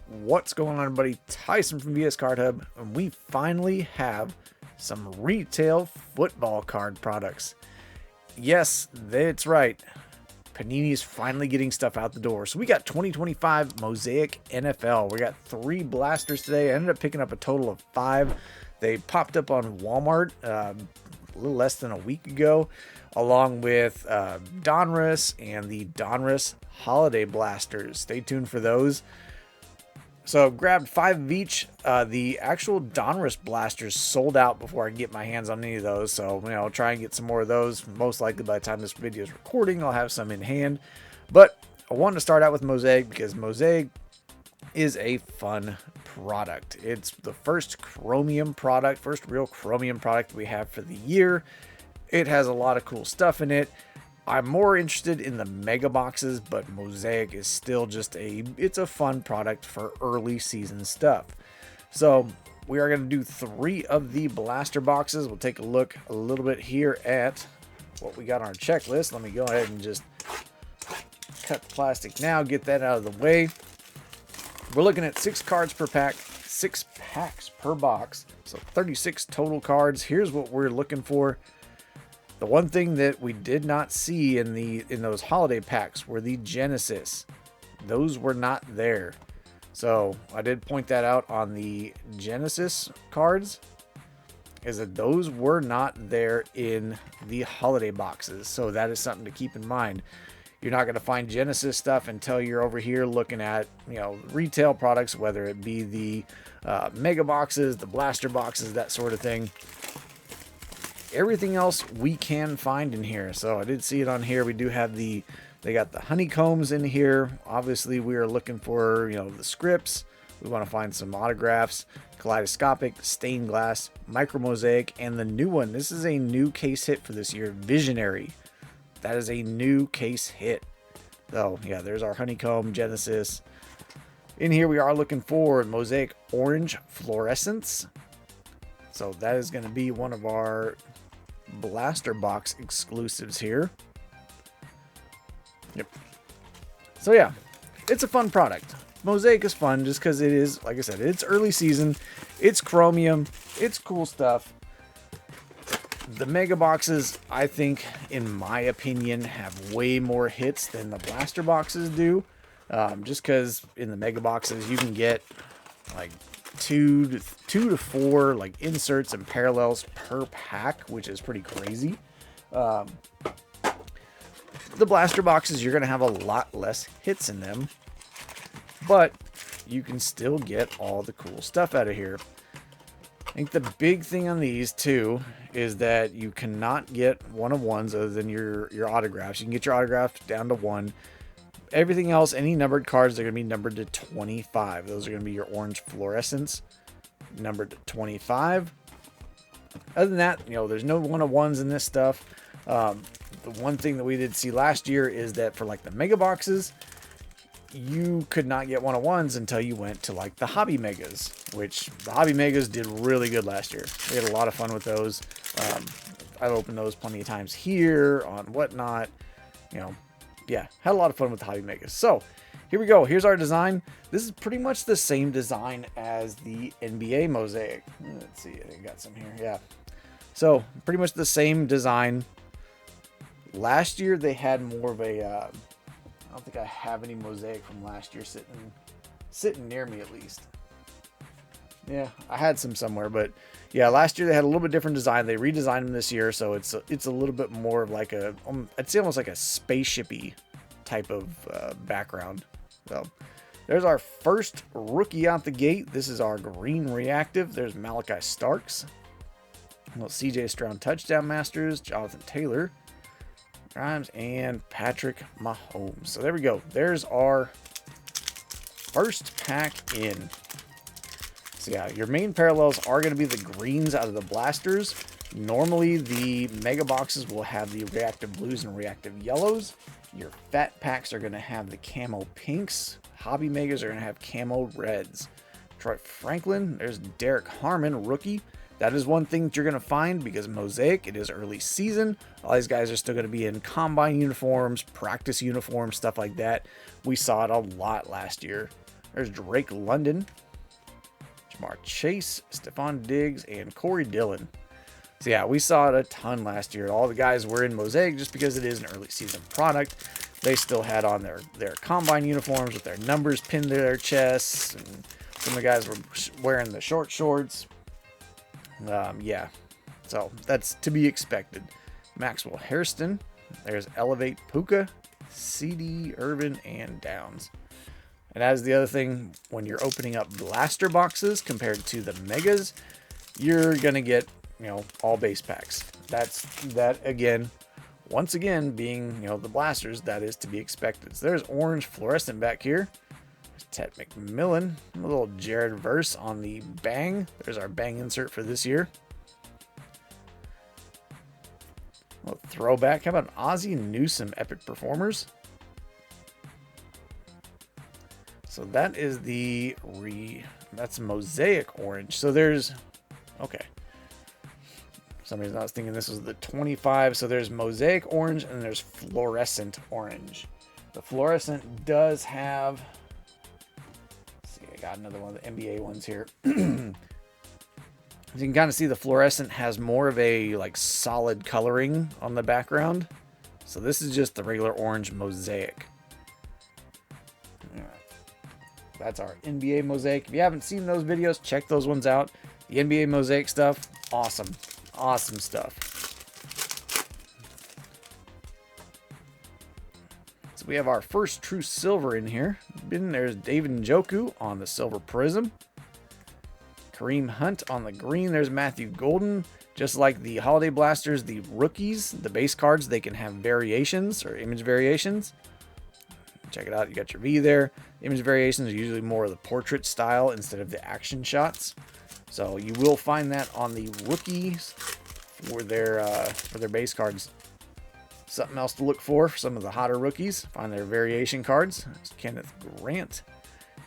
What's going on, everybody? Tyson from VS Card Hub, and we finally have some retail football card products. Yes, that's right. Panini's finally getting stuff out the door. So we got 2025 Mosaic NFL. We got 3 blasters today. I ended up picking up a total of 5. They popped up on Walmart a little less than a week ago, along with Donruss and the Donruss Holiday Blasters. Stay tuned for those. So grabbed 5 of each. The actual Donruss blasters sold out before I can get my hands on any of those. So, I'll try and get some more of those. Most likely by the time this video is recording, I'll have some in hand. But I wanted to start out with Mosaic because Mosaic is a fun product. It's the first Chromium product, first real Chromium product we have for the year. It has a lot of cool stuff in it. I'm more interested in the mega boxes, but Mosaic is still just it's a fun product for early season stuff. So we are going to do 3 of the blaster boxes. We'll take a look a little bit here at what we got on our checklist. Let me go ahead and just cut the plastic now, get that out of the way. We're looking at 6 cards per pack, 6 packs per box. So 36 total cards. Here's what we're looking for. The one thing that we did not see in those holiday packs were the Genesis. Those were not there. So I did point that out on the Genesis cards, is that those were not there in the holiday boxes. So that is something to keep in mind. You're not going to find Genesis stuff until you're over here looking at, retail products, whether it be the mega boxes, the blaster boxes, that sort of thing. Everything else we can find in here. So I did see it on here. We do have they got the honeycombs in here. Obviously we are looking for, the scripts. We want to find some autographs, kaleidoscopic, stained glass, micro mosaic, and the new one. This is a new case hit for this year, Visionary. That is a new case hit. So yeah, there's our honeycomb Genesis. In here we are looking for Mosaic Orange Fluorescence. So that is going to be one of our blaster box exclusives here. Yep. So yeah, it's a fun product. Mosaic is fun just because it is, like I said, it's early season, it's Chromium, it's cool stuff. The mega boxes, I think, in my opinion, have way more hits than the blaster boxes do. Just because in the mega boxes you can get like 2 to 4 like inserts and parallels per pack, which is pretty crazy. The blaster boxes, you're going to have a lot less hits in them, but you can still get all the cool stuff out of here. I think the big thing on these too is that you cannot get one-of-ones other than your autographs. You can get your autographs down to 1. Everything else, any numbered cards, they're going to be numbered to 25. Those are going to be your orange fluorescence, numbered to 25. Other than that, there's no one-of-ones in this stuff. The one thing that we did see last year is that for like the mega boxes, you could not get one-of-ones until you went to like the hobby megas, which the hobby megas did really good last year. We had a lot of fun with those. I've opened those plenty of times here on whatnot. Yeah, had a lot of fun with the hobby megas. So here we go. Here's our design. This is pretty much the same design as the NBA Mosaic. Let's see, I think I got some here. Yeah. So pretty much the same design. Last year they had more of a, I don't think I have any Mosaic from last year sitting near me at least. Yeah, I had some somewhere, but yeah, last year they had a little bit different design. They redesigned them this year, so it's a little bit more of like I'd say almost like a spaceshipy type of background. So there's our first rookie out the gate. This is our green reactive. There's Malachi Starks, well, CJ Stroud touchdown masters, Jonathan Taylor, Grimes, and Patrick Mahomes. So there we go. There's our first pack in. So yeah, your main parallels are going to be the greens out of the blasters. Normally the mega boxes will have the reactive blues and reactive yellows. Your fat packs are going to have the camo pinks. Hobby megas are going to have camo reds. Troy Franklin, there's Derek Harmon, rookie. That is one thing that you're going to find because Mosaic, it is early season. All these guys are still going to be in combine uniforms, practice uniforms, stuff like that. We saw it a lot last year. There's Drake London, Jamar Chase, Stephon Diggs, and Corey Dillon. So yeah, we saw it a ton last year. All the guys were in Mosaic just because it is an early season product. They still had on their combine uniforms with their numbers pinned to their chests, and some of the guys were wearing the short shorts. Yeah, so that's to be expected. Maxwell Hairston, there's Elevate Puka, CD, Irvin, and Downs. And as the other thing, when you're opening up blaster boxes compared to the megas, you're gonna get, you know, all base packs. That again, once again, being, you know, the blasters, that is to be expected. So there's orange fluorescent back here. There's Ted McMillan, a little Jared Verse on the bang. There's our bang insert for this year. A little throwback. How about Ozzie Newsome Epic Performers? So that is that's Mosaic orange. So there's, okay. For some reason I was thinking this was the 25. So there's Mosaic orange and there's fluorescent orange. The fluorescent does have, let's see, I got another one of the NBA ones here. As you can kind of see, the fluorescent has more of a like solid coloring on the background. So this is just the regular orange Mosaic. That's our NBA Mosaic. If you haven't seen those videos, check those ones out. The NBA Mosaic stuff, awesome. Awesome stuff. So we have our first true silver in here. There's David Njoku on the silver prism. Kareem Hunt on the green. There's Matthew Golden. Just like the Holiday Blasters, the rookies, the base cards, they can have variations or image variations. Check it out. You got your V there. Image variations are usually more of the portrait style instead of the action shots. So you will find that on the rookies for their base cards. Something else to look for some of the hotter rookies. Find their variation cards. There's Kenneth Grant.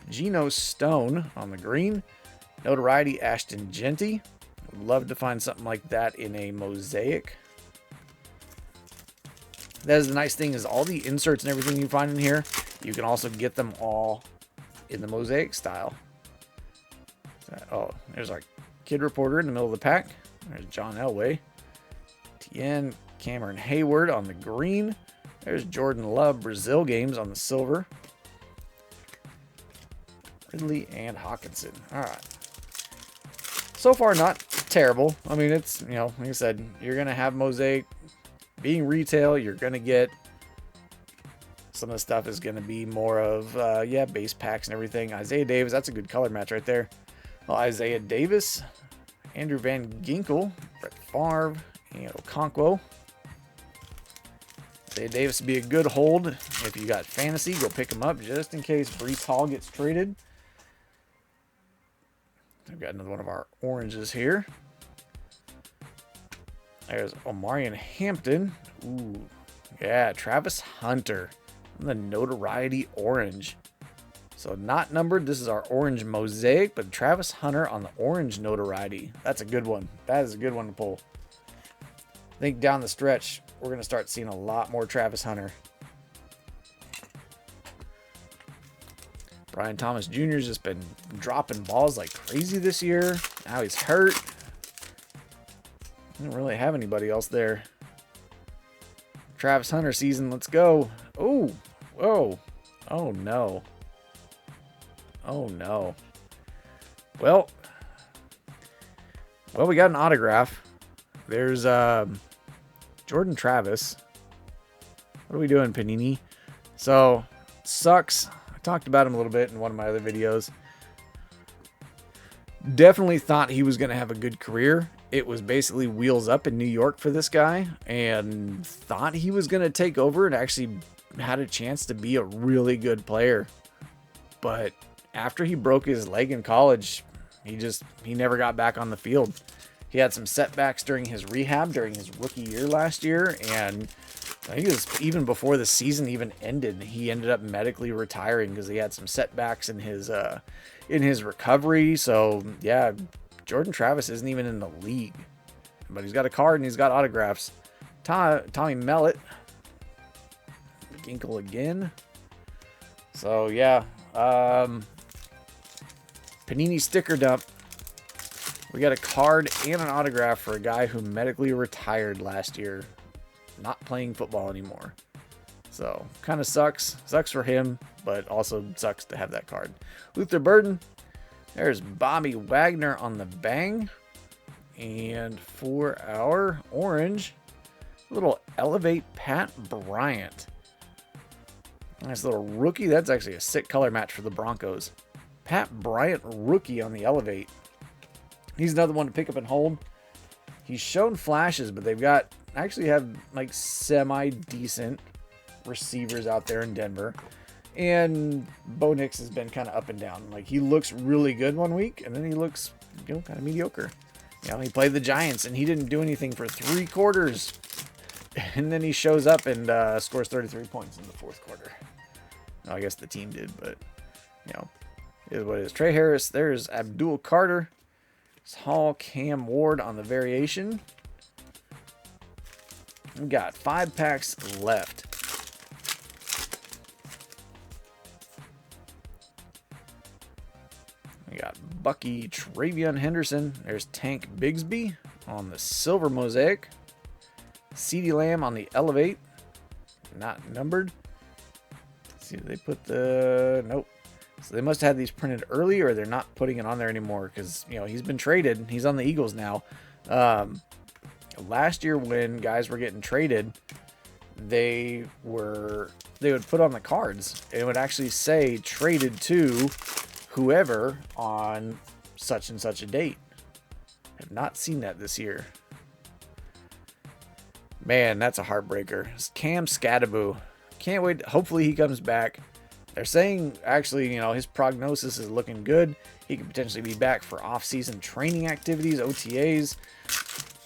Geno Stone on the green. Notoriety Ashton Genty. Would love to find something like that in a Mosaic. That is the nice thing, is all the inserts and everything you find in here, you can also get them all in the Mosaic style. Oh, there's our kid reporter in the middle of the pack. There's John Elway. Tien Cameron Hayward on the green. There's Jordan Love Brazil games on the silver. Ridley and Hawkinson. All right. So far, not terrible. I mean, it's, you know, like I said, you're going to have Mosaic. Being retail, you're going to get some of the stuff is going to be more of, yeah, base packs and everything. Isaiah Davis, that's a good color match right there. Well, Isaiah Davis, Andrew Van Ginkel, Brett Favre, and Okonkwo. Isaiah Davis would be a good hold. If you got fantasy, go pick him up just in case Breece Hall gets traded. I've got another one of our oranges here. There's Omarion Hampton. Ooh, yeah, Travis Hunter. The Notoriety orange. So not numbered. This is our orange Mosaic, but Travis Hunter on the orange Notoriety. That's a good one. That is a good one to pull. I think down the stretch, we're going to start seeing a lot more Travis Hunter. Brian Thomas Jr. has just been dropping balls like crazy this year. Now he's hurt. I don't really have anybody else there. Travis Hunter season, let's go. Oh, whoa. Oh, no. Oh, no. Well, we got an autograph. There's Jordan Travis. What are we doing, Panini? So, sucks. I talked about him a little bit in one of my other videos. Definitely thought he was going to have a good career. It was basically wheels up in New York for this guy, and thought he was going to take over and actually had a chance to be a really good player. But after he broke his leg in college, he never got back on the field. He had some setbacks during his rehab during his rookie year last year, and I think it was even before the season even ended, he ended up medically retiring because he had some setbacks in his recovery. So yeah, Jordan Travis isn't even in the league, but he's got a card and he's got autographs. Tommy Mellett, Ginkle again. So yeah, Panini sticker dump. We got a card and an autograph for a guy who medically retired last year. Not playing football anymore. So, kind of sucks. Sucks for him, but also sucks to have that card. Luther Burden. There's Bobby Wagner on the bang. And for our orange, little Elevate Pat Bryant. Nice little rookie. That's actually a sick color match for the Broncos. Pat Bryant rookie on the Elevate. He's another one to pick up and hold. He's shown flashes, but they've got actually have like semi-decent receivers out there in Denver. And Bo Nix has been kind of up and down. Like, he looks really good one week, and then he looks, kind of mediocre. He played the Giants, and he didn't do anything for 3 quarters. And then he shows up and scores 33 points in the 4th quarter. Well, I guess the team did, but, is what it is. Trey Harris, there's Abdul Carter. Hall Cam Ward on the variation. We've got 5 packs left. We got Bucky Travion Henderson. There's Tank Bigsby on the silver mosaic. CeeDee Lamb on the Elevate. Not numbered. Let's see, did they put the... Nope. So they must have had these printed early, or they're not putting it on there anymore because, he's been traded. He's on the Eagles now. Last year when guys were getting traded, they would put on the cards. It would actually say traded to whoever on such and such a date. Have not seen that this year. Man, that's a heartbreaker. It's Cam Scattaboo. Can't wait. Hopefully he comes back. They're saying, actually, his prognosis is looking good. He could potentially be back for off-season training activities, OTAs.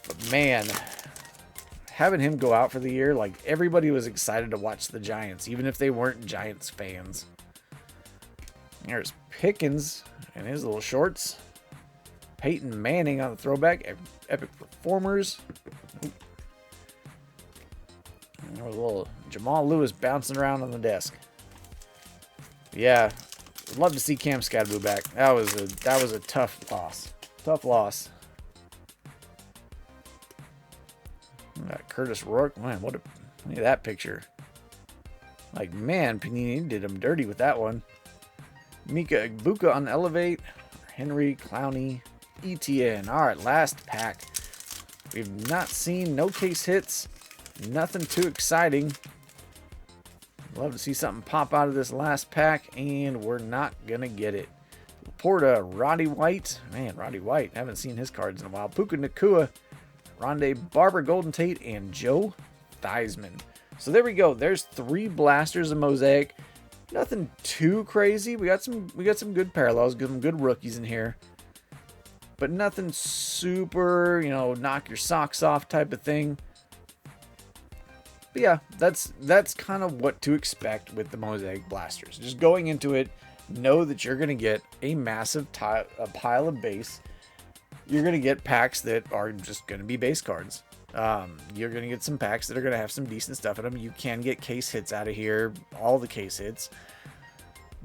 But, man, having him go out for the year, like, everybody was excited to watch the Giants, even if they weren't Giants fans. There's Pickens and his little shorts. Peyton Manning on the throwback. Epic Performers. And a little Jamal Lewis bouncing around on the desk. Yeah, I'd love to see Cam Scattaboo back. That was a tough loss. Tough loss. Curtis Rourke. Man, look at that picture. Like, man, Panini did him dirty with that one. Mika Igbuka on Elevate. Henry Clowney. ETN. All right, last pack. We've not seen no case hits. Nothing too exciting. Love to see something pop out of this last pack, and we're not going to get it. Laporta, Roddy White. Man, Roddy White. Haven't seen his cards in a while. Puka Nacua, Rondé Barber, Golden Tate, and Joe Theismann. So there we go. There's 3 blasters of Mosaic. Nothing too crazy. We got some good parallels, some good rookies in here. But nothing super, knock your socks off type of thing. But yeah, that's kind of what to expect with the Mosaic Blasters. Just going into it, know that you're going to get a massive pile of base. You're going to get packs that are just going to be base cards. You're going to get some packs that are going to have some decent stuff in them. You can get case hits out of here, all the case hits.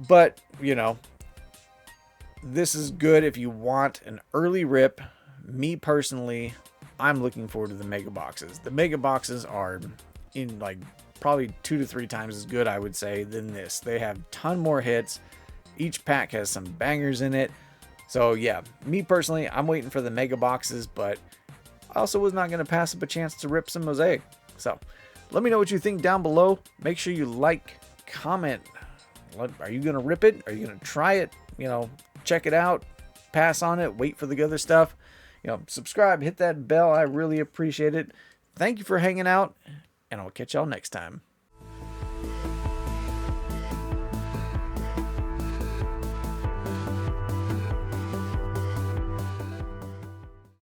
But, this is good if you want an early rip. Me personally, I'm looking forward to the mega boxes. The mega boxes are in like probably 2 to 3 times as good, I would say, than this. They have a ton more hits. Each pack has some bangers in it. So yeah, me personally, I'm waiting for the mega boxes, but I also was not going to pass up a chance to rip some Mosaic. So let me know what you think down below. Make sure you like, comment. Are you going to rip it? Are you going to try it? Check it out, pass on it, wait for the other stuff. Subscribe, hit that bell. I really appreciate it. Thank you for hanging out, and I'll catch y'all next time.